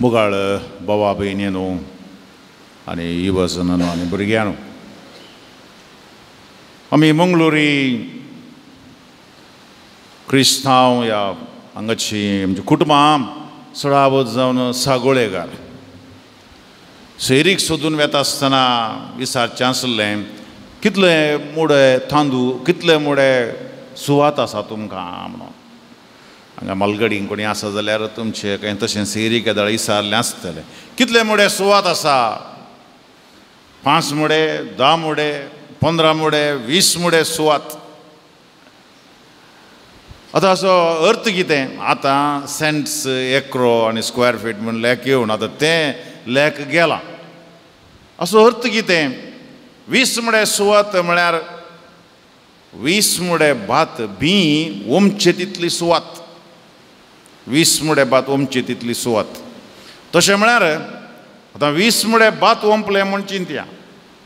मुगाळ भावा भयणींनो आनी युवजनांनो आनी भुरग्यांनो, आमी मंगळुरी क्रिस्तांव ह्या हांगाची आमची कुटुंबां चडावत जावन सागोळेकार सैरीक सोदून वेता आसतना विचारचें आसलें, कितले मुडे तांदूळ कितले मुडे सुवात आसा तुमकां म्हणून. हांगा मलगडीन कोणी आसा जाल्यार तुमचें कांय तशें सैरीक येदाळ विचारलें आसतलें, कितले मुडे सुवात आसा? 5 मुडे, 10 मुडे, 15 मुडे, 20 मुडे सुवात. आतां असो अर्थ कितें? आतां सेंट्स एकरो आनी स्क्वेअर फीट म्हूण लेख येवन आतां तें लेख गेलां. असो अर्थ कितें? 20 मुडे सुवात म्हळ्यार 20 मुडे भात भी ओमचे तितली सुवात. 20 मुडे भात ओमचे तितली सुवात. तशें म्हळ्यार आतां 20 मुडे भात ओंपले म्हूण चिंतया,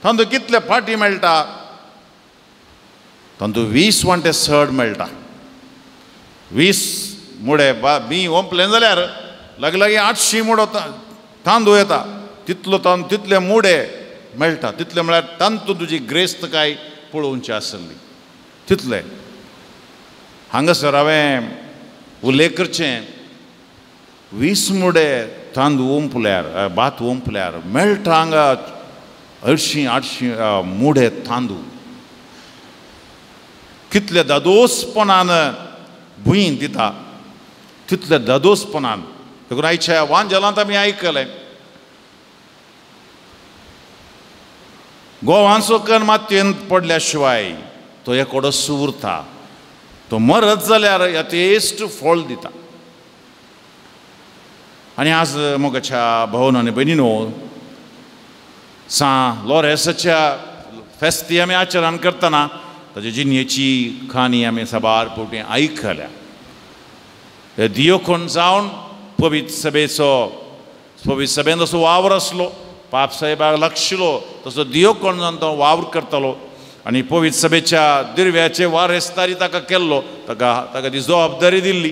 तांदूळ कितले फाटी मेळटा? तांदूळ 20 वांटे चड मेळटा. 20 मुडे भी ओंपले जाल्यार लागीं 800 मुडो तांदूळ येता. तितले मुडे मेळटा. तितले म्हळ्यार तांतूं तुजी ग्रेस्तकाय पळोवची आसली. तितले हांगासर हांवें उल्लेख करचें, 20 मुडे तांदूळ ओंपल्यार भात ओंपल्यार मेळटा हांगा 800 मुडे तांदूळ. कितले दादोसपणान भुंय दिता, तितले दादोसपणान. देखून आयच्या वांजेलांत आमी आयकलें, गोवांचो कण मातयेंत पडल्या शिवाय तो एकोडो उरता. तो मरत जाल्यार यथेश्ट फळ दिता. आनी आज मोगाच्या भावन आनी भयणींनो, सान लोरेसाच्या फेस्ती आमी आचरण करतना ताचे जिणेची खाणी आमी साबार फावटी आयकल्या. दियोकोन जावन पवित्र सभेन जसो वावर आसलो, पाप साहेबाक लागशिल्लो तसो दियोकोन जावन तो वावर करतालो. आनी पवित्र सभेच्या दिरव्याचे वारेस्तारी ताका केल्लो, ताका ती जबाबदारी दिल्ली.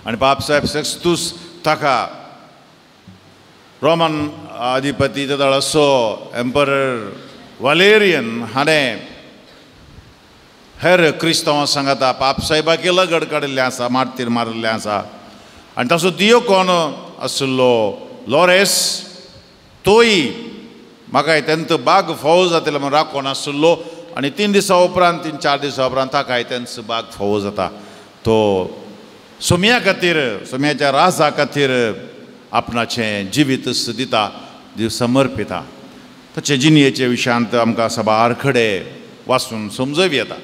आनी पाप साहेब सेक्स्तूस ताका रोमन अधिपती असो एम्परर वालेरियन हाणें हेर क्रिस्तांवां सांगता पाप साहेबाक लगड काडिल्लें आसा, मार्तीर मारिल्लें आसा. आनी ताचो दियोकोन आशिल्लो लोरेस, तोय म्हाका तेंत बाग फावो जातले म्हूण राखोन आशिल्लो. आनी 3 दिसां उपरांत 3-4 दिसां उपरांत ताकाय तेंच बाग फावो जाता. तो सोम्या खातीर, सोम्याच्या राजा खातीर आपणाचें जिवीत दिता, समर्पिता. ताचे जिणेचे विशयांत आमकां साबार खडे वाचून समजूं येता.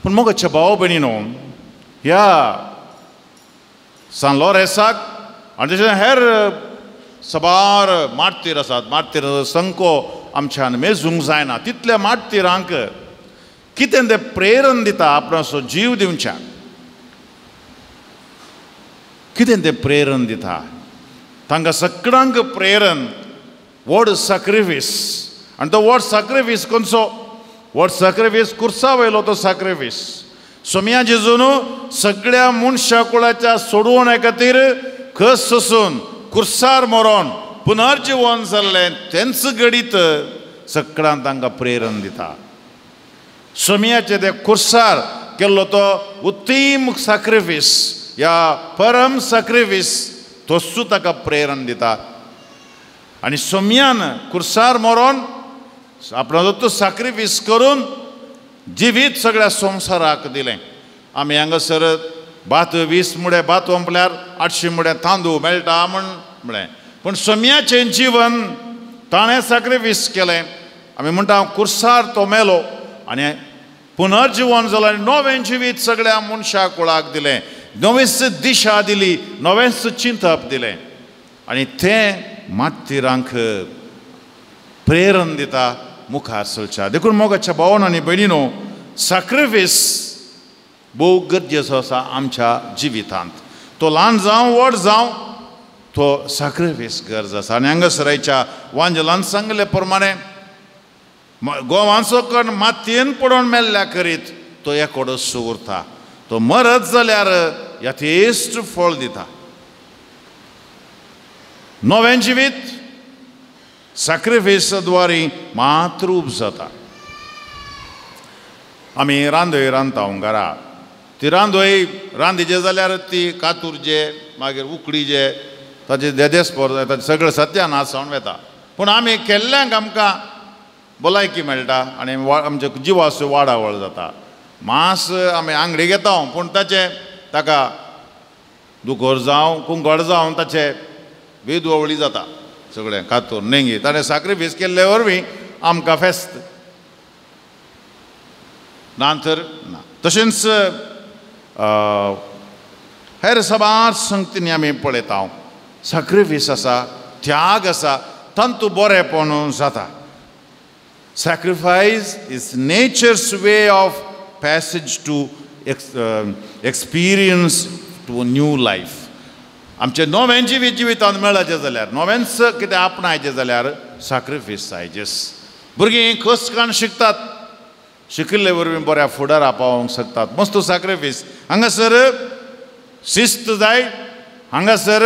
पूण मोगाच्या भाव भयणींनो, ह्या सान लोरेसाक आनी तशें हेर साबार मार्तीर आसात, मार्तीर संको आमच्यान मेजूंक जायना. तितल्या मार्तीरांक कितें तें प्रेरण दिता आपणाचो जीव दिवच्याक. कितें तें प्रेरण दिता? तांकां सगळ्यांक प्रेरण व्हड सॅक्रिफीस. आनी तो व्हड सॅक्रिफीस खंयचो? व्हड सॅक्रिफीस कुर्सा वयलो तो सॅक्रिफीस. सोम्या जेजून सगळ्या मनशा कुळाच्या सोडवणे खातीर खस सोसून कुर्सार मरोन पुनर्जीवन जाल्लें तेंच घडीत सगळ्यांक तांकां प्रेरण दिता. सोम्याचे ते कुर्सार केल्लो तो उत्तीम सॅक्रिफीस, या परम सॅक्रिफीस, तोच ताका प्रेरण दिता. आनी सोम्यान कुर्सार मरोन आपणाचो तो सॅक्रिफीस करून जिवीत सगळ्या संवसाराक दिलें. आमी हांगासर भात 20 मुडे भात ओंपल्यार 800 मुडे तांदूळ मेळटा म्हळें. पूण सोम्याचें जीवन ताणें सॅक्रिफीस केलें. आमी म्हणटा कुर्सार तो मेलो आनी पुनर्जीवन जालें आनी नवें जिवीत सगळ्या मनशा कुळाक दिलें. नवीच दिशा दिली, नवेंच चिंतप दिलें. आनी तें मार्तीरांक प्रेरण दिता मुखार चलच्या. देखून मोगाच्या भावन आनी भयणींनो, सॅक्रिफीस भोव गरजेचो आसा आमच्या जिवितांत. तो ल्हान जावं व्हड जावं, तो सॅक्रिफीस गरज आसा. आनी हांगासराच्या वांजेलान सांगले प्रमाणे गोवांचो कण मातयेन पडोवन मेल्ल्या करीत तो एकोडोच उरता. तो मरत जाल्यार यथेश्ट फळ दिता. नवें जिवीत सॅक्रिफिसाद्वारे मात्र उब जाता. आमी रांदोय रांदता घरा, ती रांदोय रांदिजे जाल्यार ती कातूरजे मागीर उकडीजे ताचे देदेस्पोर ताचे सगळें सत्यानाश जावन वता. पूण आमी केल्ल्यांक आमकां भलायकी मेळटा आनी आमचे जिवाचो वाडावळ जाता. मांस आमी आंगडी घेता पूण ताका दुकोर जावं कुंकड जावं ताचे वेदवळी जाता. सगळें कातूर नेंगी ताणें सॅक्रिफीस केल्ले वरवीं आमकां फेस्त नांतर ना. तशेंच हेर सबार संगतींनी आमी पळयता सॅक्रिफीस आसा, त्याग आसा, तांतू बरेंपण जाता. Sacrifice is nature's way of passage to experience to new life. आमचें नवें जिवीत जिवितांत मेळचें जाल्यार, नवेंच कितें आपणायचें जाल्यार सॅक्रिफीस जायचें. भुरगीं कश्कान शिकतात, शिकिल्ले वरवीं बऱ्या फुडारा पावोंक शकतात. मस्त सॅक्रिफीस. हांगासर शिस्त जाय, हांगासर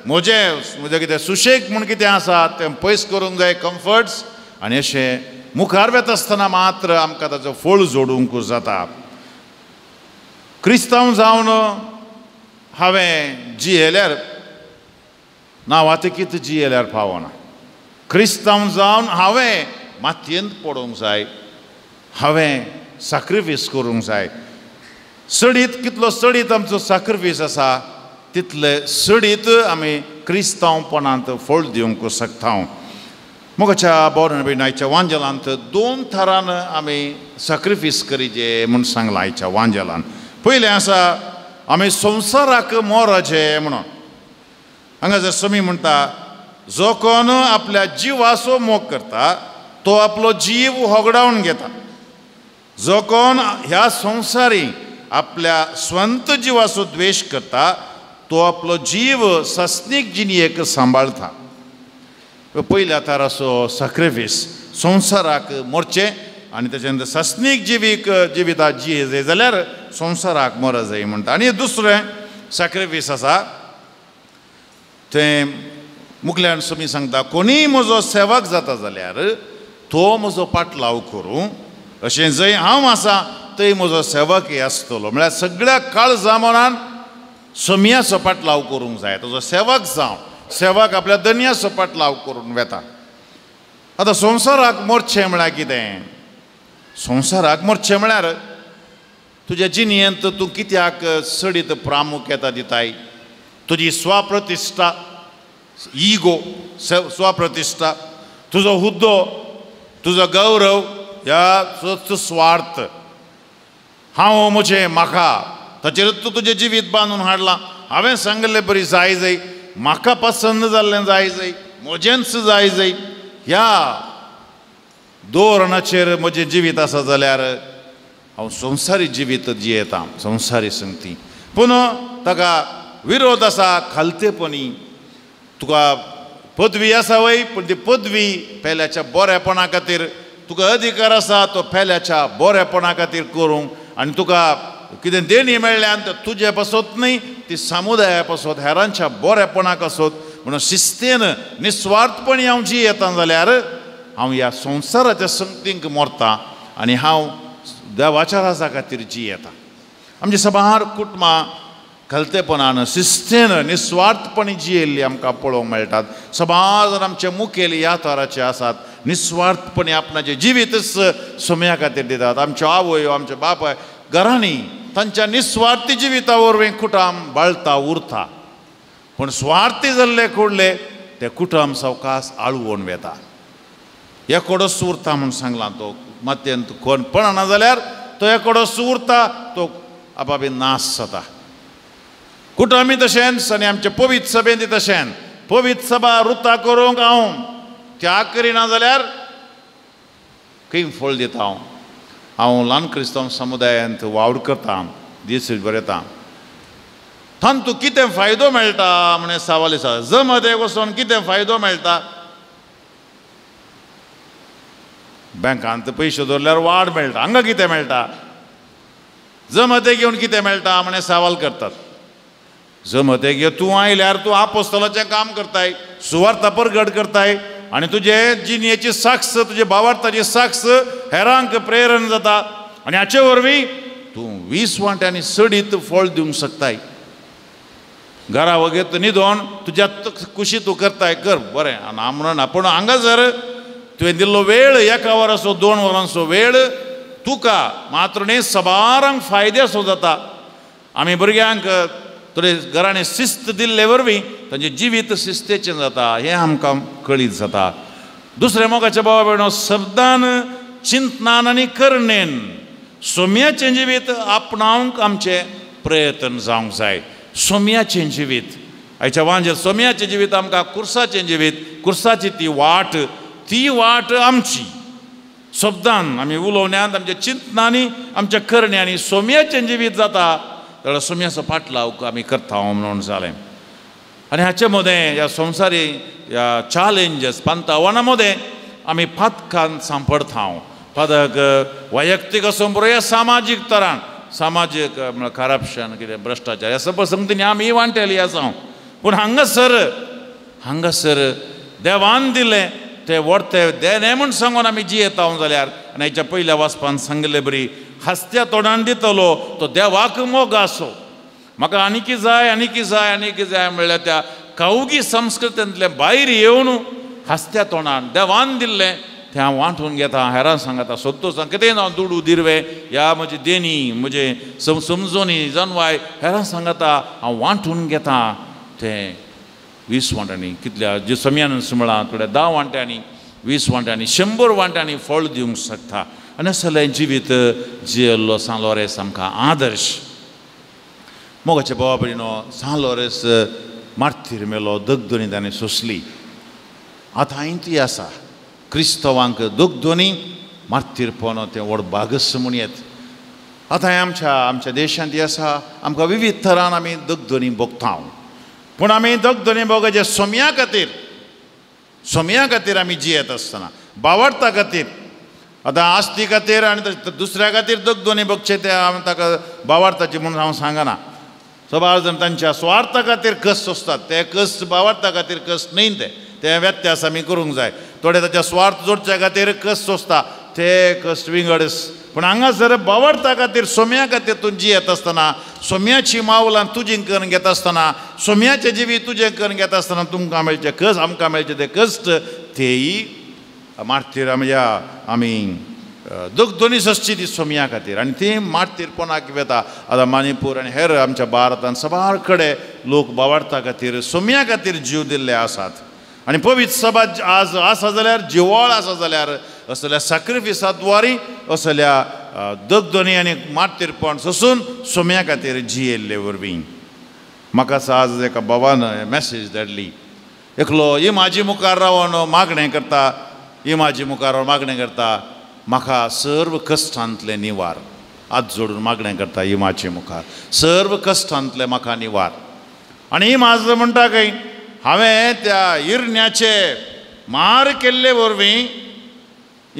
म्हजें कितें सुशेग म्हूण कितें आसा तें पयस करूंक जाय, कम्फर्ट्स. आनी अशें मुखार वता आसतना मात्र आमकां ताचो फळ जोडूंक जाता. क्रिस्तांव जावन हांवें जियेल्यार नांवातकीत जियेल्यार फावना. क्रिस्तांव जावन हांवें मातयेंत पडोवंक जाय, हांवें सॅक्रिफीस करूंक जाय. सडीत कितलो सडीत आमचो सॅक्रिफीस आसा तितले सडीत आमी क्रिस्तांवपणांत फळ दिवंक शकता. मोगाच्या बोरनबीनाच्या वांजेलांत 2 थरान आमी सॅक्रिफीस करीचे म्हूण सांगलां आयच्या वांजेलान. पयलें आसा आमी संवसाराक मोराचे म्हणून. हांगासर समी म्हणटा जो कोण आपल्या जिवाचो मोग करता तो आपलो जीव होगडावन घेता. जो कोण ह्या संवसारी आपल्या स्वंत जिवाचो द्वेश करता तो आपलो जीव सस्नीक जिणयेक सांबाळता. पयल्या तराचो सॅक्रिफीस संवसाराक मोरचें आनी तेच्या नंतर सस्नीक जिवितांत जिये जाल्यार संवसाराक मोर जाय म्हणटा. आनी दुसरें सॅक्रिफीस आसा तें मुखल्यान समी सांगता कोणीय म्हजो सेवक जाता जाल्यार तो म्हजो पाटलाव करूं. अशें जंय हांव आसा थंय म्हजो सेवकय आसतलो. म्हळ्यार सगळ्या काळ जामोनान समियाचो पाटलाव करूंक जाय. तुजो सेवक जावं, सेवक आपल्या दनयाचो पाटलाव करून वेता. आतां संवसाराक मोरचें म्हळ्यार कितें? संवसाराक मोरचें म्हळ्यार तुज्या जिणयेंत तूं कित्याक सडीत प्रामुख्यता दिताय? तुजी स्वप्रतिश्ठा, इगो, स्वप्रतिश्ठा, तुजो हुद्दो, तुजो गौरव, ह्या स्वार्थ. हांव म्हजें म्हाका ताचेरूच तूं तुजें जिवीत बांदून हाडलां. हांवें सांगलें बरी जाय जाय, म्हाका पसंद जाल्लें जाय जाय, म्हजेंच जाय जाय, ह्या धोरणाचेर म्हजें जिवीत आसा जाल्यार हांव संवसारी जिवीत जियेतां, संवसारी संगती. पूण ताका विरोध आसा खालतेपणी. तुका पदवी आसा वय, पूण ती पदवी पेल्याच्या बरेपणा खातीर, तुका अधिकार आसा तो पेल्याच्या बरेपणा खातीर करूंक, आनी तुका कितें देणी मेळ्ळ्यान तुजे पासत न्ही, ती समुदाया पासत, हेरांच्या बरेपणाक आसत म्हणून शिस्तेन निस्वार्थपणी हांव जियेतां जाल्यार हांव ह्या संवसाराच्या संगतींक मोरतां आनी हांव देवाच्या राजा खातीर जियेतां. आमची सबार कुटुंबां खलतेपणान शिस्तेन निस्वार्थपणी जियेल्ली आमकां पळोवंक मेळटात. सबार जाण आमचे मुखेल ह्या तराचे आसात, निस्वार्थपणी आपणाचें जिवीतच सोम्या खातीर दितात. आमच्यो आवय, आमचे बापाय घरांनी तांच्या निस्वार्थी जिविता वरवीं कुटुंब बाळता उरता. पूण स्वार्थी जाल्ले कुडले ते कुटुंब सवकास आळवून वेता. एकोडोच उरता म्हूण सांगलां. तो मातयेंत कोण पळना जाल्यार तो एकोडोच उरता, तो आपापी नाश जाता. कुटुंबी तशेंच आनी आमचे पवित्र सभेंत तशेंच. पवित्र सभा रुता करूंक हांव त्याग करिना जाल्यार खंय फळ दिता. हांव ल्हान क्रिस्तांव समुदायांत वावर करतां, दीस बरयतां. तांतू कितें फायदो मेळटा म्हणे सवाल आसा. जमते वचोन कितें फायदो मेळटा? बँकांत पयशे दवरल्यार वाड मेळटा. हांगा कितें मेळटा? जमते घेवन कितें मेळटा म्हणे सवाल करतात. जमते घेवन तूं आयल्यार तूं आपोस्तलाचें काम करताय, सुवार्ता परगट करताय आनी तुजे जिणेची साक्ष तुजे भावार्थाची साक्ष हेरांक प्रेरण जाता आनी हाचे वरवीं तूं 20 वांट्यांनी सडीत फळ दिवंक शकताय घरा वगैरे न्हिदोन तुज्या कुशी तूं करताय कर बरें हांव म्हणना पूण हांगासर तुवें दिल्लो वेळ 1 वराचो 2 वरांचो वेळ तुका मात्र न्ही सबारांक फायद्याचो जाता आमी भुरग्यांक थोडे घरांनी शिस्त दिल्ले वरवीं तांचें जिवीत शिस्तेचें जाता हें आमकां कळीत जाता दुसरे मोगाचे भाव भयणो शब्दान चिंतनान आनी करणेन सोम्याचें जिवीत आपणावंक आमचें प्रयत्न जावंक जाय सोम्याचें जिवीत आयच्या वांजेर सोम्याचें जिवीत आमकां कुर्साचें जिवीत कुर्साची ती वाट आमची शब्दान आमी उलोवण्यांत आमच्या चिंतनांनी आमच्या करण्यांनी सोम्याचें जिवीत जाता जाल्यार सोम्याचो फाटलाव आमी करता म्हणून जालें आनी हाचे मदें ह्या संवसारी ह्या चॅलेंजीस पंतावना मदें आमी पातकान सांपडता पादक वैयक्तीक असो बरो ह्या सामाजीक तरान सामाजीक करप्शन कितें भ्रश्टाचार ह्या सब संगतींनी आमी वांटेली आसा पूण हांगासर देवान दिलें ते व्हरते देणे म्हूण सांगून आमी जियेता जाल्यार आनी हेच्या पयल्या वाचपान सांगलें बरी हस्त्या तोंडान दितलो तो देवाक मोग आसो म्हाका आनीक जाय म्हणल्यार त्या कावगी संस्कृतींतले भायर येवन हस्त्या तोंडान देवान दिल्लें तें हांव वांटून घेता हेरां सांगता सोदतो सांग कितें हांव दुडू दिरवे ह्या म्हजी देणी म्हजे समजोनी जनवाय हेरां सांगता हांव वांटून घेता तें 20 वांट्यांनी कितल्या जे समयान सुमळां थोड्या 10 वांट्यांनी 20 वांट्यांनी 100 वांट्यांनी फळ दिवंक शकता आनी असलें जिवीत जियेल्लो सान लॉरेस आमकां आदर्श मोगाचे भावा भयणो सान लॉरेस मार्तीर मेलो दगदोनी ताणें सोंसली आतां ती आसा क्रिस्तवांक दोगदोनी मार्तीरपण तें व्हड बागस म्हूण येत आतां आमच्या देशांत आसा आमकां विविध तरान आमी दोगदोनी भोगता पूण आमी दोगदोनी भोगचे सोम्या खातीर आमी जियेत आसतना भावार्था खातीर आतां आस्ती खातीर आनी दुसऱ्या खातीर दोगदोनी भोगचे ते हांव ताका भावार्थाचे म्हणून हांव सांगना सबार जण तांच्या स्वार्था खातीर कश्ट सोंसतात ते कश्ट भावार्था खातीर कश्ट न्ही ते व्यत्यास आमी करूंक जाय थोडे ताच्या स्वार्थ जोडच्या खातीर कश्ट सोंसता ते कश्ट विंगड पूण हांगासर भावार्था खातीर सोम्या खातीर तूं जियेत आसतना सोम्याची मावलां तुजीं करून घेता आसतना सोम्याचें जिवीत तुजें करून घेता आसतना तुमकां मेळचे कश्ट आमकां मेळचे ते कश्ट तेयी मार्तीर आमी दोगदोनी सोंसची ती सोम्या खातीर आनी ती मार्तीरपणाक वेता आतां मणिपूर आनी हेर आमच्या भारतांत सबार कडेन लोक भावार्था खातीर सोम्या खातीर जीव दिल्ले आसात आनी पवित्र सभा आज आसा जाल्यार जिवाळ आसा जाल्यार असल्या सॅक्रिफिसाद्वारी असल्या दोगदोनी आनी मार्तीरपण सोंसून सोम्या खातीर जियेल्ले वरवीं म्हाका आज एका बाबान मॅसेज धाडली एकलो इमाजी मुखार रावन मागणें करता इमाजी मुखार रावन मागणें करता म्हाका सर्व कश्टांतले निवार हात जोडून मागणें करता इमाचे मुखार सर्व कश्टांतले म्हाका निवार आनी इमाज म्हणटा खंय हांवें त्या हिरण्याचे मार केल्ले वरवीं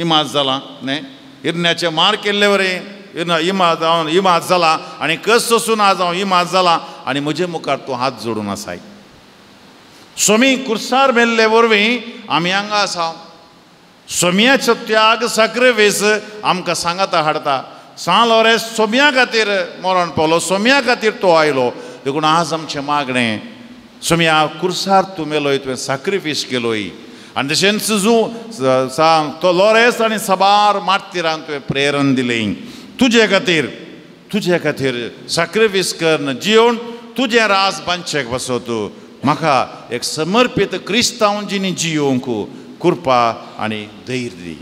इमाज जाला न्ही हिरण्याचे मार केल्ले वरवीं इमाज जाला आनी कस सोंसून आज हांव इमाज जाला आनी म्हजे मुखार तूं हात जोडून आसाय सोमी कुर्सार मेल्ले वरवीं आमी हांगा आसा सोम्याचो त्याग सॅक्रिफीस आमकां सांगाता हाडटा सान लॉरेस सोम्या खातीर मरण पावलो सोम्या खातीर तो आयलो देखून आज आमचें मागणें सोम्या कुर्सार तूं मेलोय तुवें सॅक्रिफीस केलोय आनी तशेंच तो लॉरेस आनी सबार मार्तीरांक तुवें प्रेरण दिलें तुजे खातीर सॅक्रिफीस करन जिवन तुजें रास बांदचेक बसो तूं म्हाका एक समर्पीत क्रिस्तांव जिणी जियोवंक कृपा आनी धैर्य दी